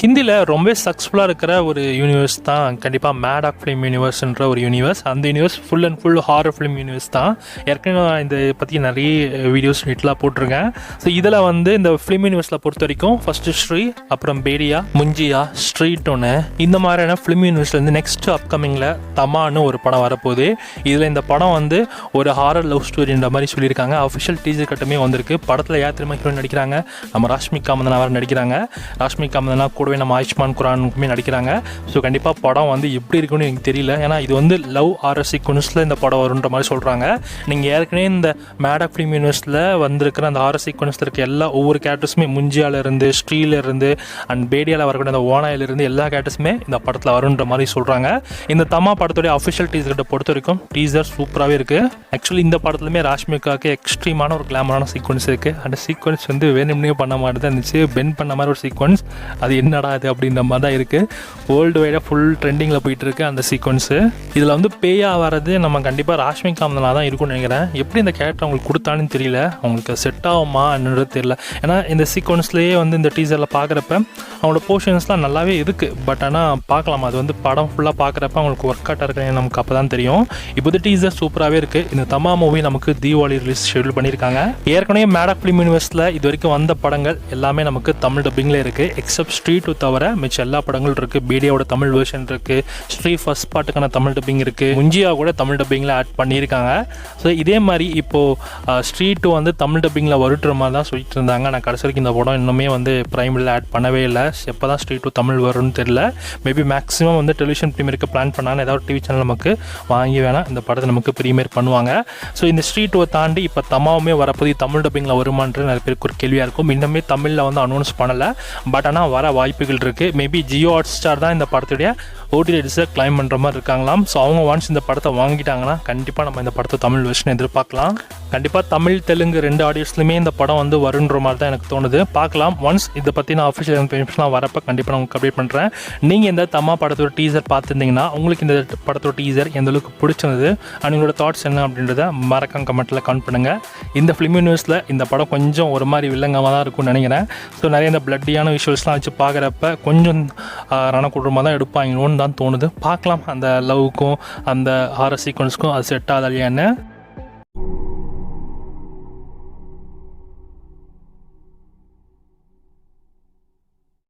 ஹிந்தியில் ரொம்ப சக்ஸஸ்ஃபுல்லாக இருக்கிற ஒரு யூனிவர்ஸ் தான் கண்டிப்பாக மேடாக் ஃபிலிம் யூனிவர்ஸ்ன்ற ஒரு யூனிவர்ஸ். அந்த universe full and full horror film universe தான். ஏற்கனவே நான் இதை பற்றி நிறைய வீடியோஸ் வீட்டில் போட்டிருக்கேன். ஸோ இதில் இந்த ஃபிலிம் யூனிவர்ஸில் பொறுத்த வரைக்கும் ஃபஸ்ட்டு ஸ்ரீ, அப்புறம் பேடியா, முஞ்சியா, ஸ்ட்ரீட் ஒன்று, இந்த மாதிரியான ஃபிலிம் யூனிவர்ஸ்லேருந்து நெக்ஸ்ட் அப்கமிங்கில் தமான்னு ஒரு படம் வரப்போகுது. இதில் இந்த படம் ஒரு ஹாரர் லவ் ஸ்டோரின்ற மாதிரி சொல்லியிருக்காங்க. அஃபிஷியல் டீசர் கட்டமே வந்திருக்கு. படத்தில் யார் திரும்ப ஹீரோயின் நடிக்கிறாங்க? நம்ம ராஷ்மிகா மந்தனா வேறு நடிக்கிறாங்க. ராஷ்மிகா மந்தனா கூடவே நம்ம ஆயுஷ்மான் குரானுக்குமே நடிக்கிறாங்க. ஸோ கண்டிப்பாக படம் எப்படி இருக்குன்னு எனக்கு தெரியல. ஏன்னா இது லவ் ஹாரர் சீக்வன்ஸில் இந்த படம் வருன்ற மாதிரி சொல்கிறாங்க. நீங்கள் ஏற்கனவே இந்த மேடாக் ஃபிலிம் யூனிவர்ஸில் வந்திருக்கிற அந்த ஹாரர் சீக்வன்ஸில் இருக்க ஒவ்வொரு கேரக்டர்ஸுமே முஞ்சியாலேருந்து, ஸ்ரீலேருந்து அண்ட் பேடியாவில் வரக்கூடிய அந்த ஓனாயிலிருந்து எல்லா கேரக்டர்ஸுமே இந்த படத்தில் வருன்ற மாதிரி சொல்கிறாங்க. இந்த தமா படத்துடைய அஃபிஷியல் டீசர்கிட்ட பொறுத்த வரைக்கும் டீசர் சூப்பராகவே இருக்குது. ஆக்சுவலி இந்த படத்துலையுமே ராஷ்மிகாவுக்கு எக்ஸ்ட்ரீமான ஒரு கிளாமரான சீக்வன்ஸ் இருக்குது. அந்த சீக்வன்ஸ் வேணும்னே பண்ண மாதிரி தான் இருந்துச்சு. பென் பண்ண மாதிரி ஒரு சீக்வன்ஸ். அது என்னடா அது அப்படின்ற மாதிரி தான் இருக்குது. வேர்ல்டு வைடாக ஃபுல் ட்ரெண்டிங்கில் போயிட்டு இருக்கு அந்த சீக்வன்ஸு. இதில் பேயாக வர்றது நம்ம கண்டிப்பாக ராஷ்மிகா மந்தனா தான் இருக்கும்னு நினைக்கிறேன். எப்படி இந்த கேரக்டர் அவங்களுக்கு கொடுத்தான்னு தெரியல. அவங்களுக்கு செட் ஆகுமா என்னது தெரியல. ஏன்னா இந்த சீக்வன்ஸ்லேயே இந்த டீசரில் பார்க்குறப்ப அவங்களோட போர்ஷன்ஸ்லாம் நல்லாவே இருக்குது. பட் ஆனால் பார்க்கலாம், அது படம் ஃபுல்லாக பார்க்குறப்ப அவங்களுக்கு ஒர்க் அவுட்டாக இருக்குன்னு நமக்கு அப்போ தான் தெரியும். இப்போ டீசர் சூப்பராகவே இருக்குது. இந்த தமா மூவி நமக்கு தீபாவளி ரிலீஸ் ஷெடியூல் பண்ணியிருக்காங்க. ஏற்கனவே மேடாக் ஃபிலிம் யூனிவர்ஸில் இது வரைக்கும் வந்த படங்கள் எல்லாமே நமக்கு தமிழ் டப்பிங்கில் இருக்குது. எக்ஸப்ட் ஸ்ட்ரீட் தவிர மிச்சம் எல்லா படங்களும் இருக்குது. பேடியாவோட தமிழ் வெர்ஷன் இருக்குது. ஸ்ட்ரீ ஃபர்ஸ்ட் பார்ட்டுக்கான தமிழ் டப்பிங் இருக்குது. முஞ்சியா கூட தமிழ் டப்பிங்கில் ஆட் பண்ணியிருக்காங்க. ஸோ இதே மாதிரி இப்போது ஸ்ட்ரீட் தமிழ் டப்பிங்கில் வருட்டுற மாதிரி தான் சொல்லிட்டு இருந்தாங்க. நான் கடைசி வரைக்கும் இந்த படம் இன்னுமே ப்ரைமில் ஆட் பண்ணவே இல்லை. எப்போ தான் ஸ்ட்ரீட் தமிழ் வரும்னு தெரியல. மேபி மேக்ஸிமம் டெலிவிஷன் ப்ரீமியருக்கு பிளான் பண்ணாங்க. ஏதாவது டிவி சேனல் நமக்கு வாங்கி வேணால் இந்த படத்தை நமக்கு ப்ரீமியர் பண்ணுவாங்க. ஸோ இந்த ஸ்ட்ரீட் தாண்டி இப்போ தமாவுமே வரப்போது தமிழ் டப்பிங்கில் வருமானது நிறைய பேருக்கு ஒரு கேள்வியாக இருக்கும். இன்னுமே தமிழில் அனௌன்ஸ் பண்ணலை. பட் ஆனால் வர வாய்ப்புகள் இருக்குது. மேபி ஜியோ ஹாட்ஸ்டார் தான் இந்த படத்துடைய ஓடிடி ரைட்ஸை கிளைம் பண்ணுற மாதிரி இருக்காங்களாம். ஸோ அவங்க ஒன்ஸ் இந்த படத்தை வாங்கிட்டாங்கன்னா கண்டிப்பாக நம்ம இந்த படத்தை தமிழ் வெர்ஷன் எதிர்பார்க்கலாம். கண்டிப்பாக தமிழ் தெலுங்கு 2 ஆடியோஸ்லையுமே இந்த படம் வருன்ற மாதிரி தான் எனக்கு தோணுது. பார்க்கலாம். ஒன்ஸ் இதை பற்றி நான் அஃபிஷியல் இன்ஃபர்மேஷன்லாம் வரப்போ கண்டிப்பாக நான் உங்களுக்கு அப்டேட் பண்ணுறேன். நீங்கள் இந்த தம்மா படத்தோட டீசர் பார்த்துருந்தீங்கன்னா உங்களுக்கு இந்த படத்தோட டீசர் எந்த அளவுக்கு பிடிச்சிருந்தது அண்ட் உங்களோட தாட்ஸ் என்ன அப்படின்றத மறக்காம கமெண்ட்டில் கமெண்ட் பண்ணுங்கள். இந்த ஃபிலிம் யூனிவர்ஸில் இந்த படம் கொஞ்சம் ஒரு மாதிரி வில்லங்கமாக தான் இருக்கும்னு நினைக்கிறேன். ஸோ நிறைய இந்த பிளட்டியான விஷுவல்ஸ்லாம் வச்சு பார்க்குறப்ப கொஞ்சம் ரணக்குடுறமாக தான் எடுப்பாங்களோன்னு தான் தோணுது. பார்க்கலாம் அந்த லவ்வுக்கும் அந்த ஹாரர் சீக்வன்ஸ்க்கும் அது செட் ஆகலையான்னு.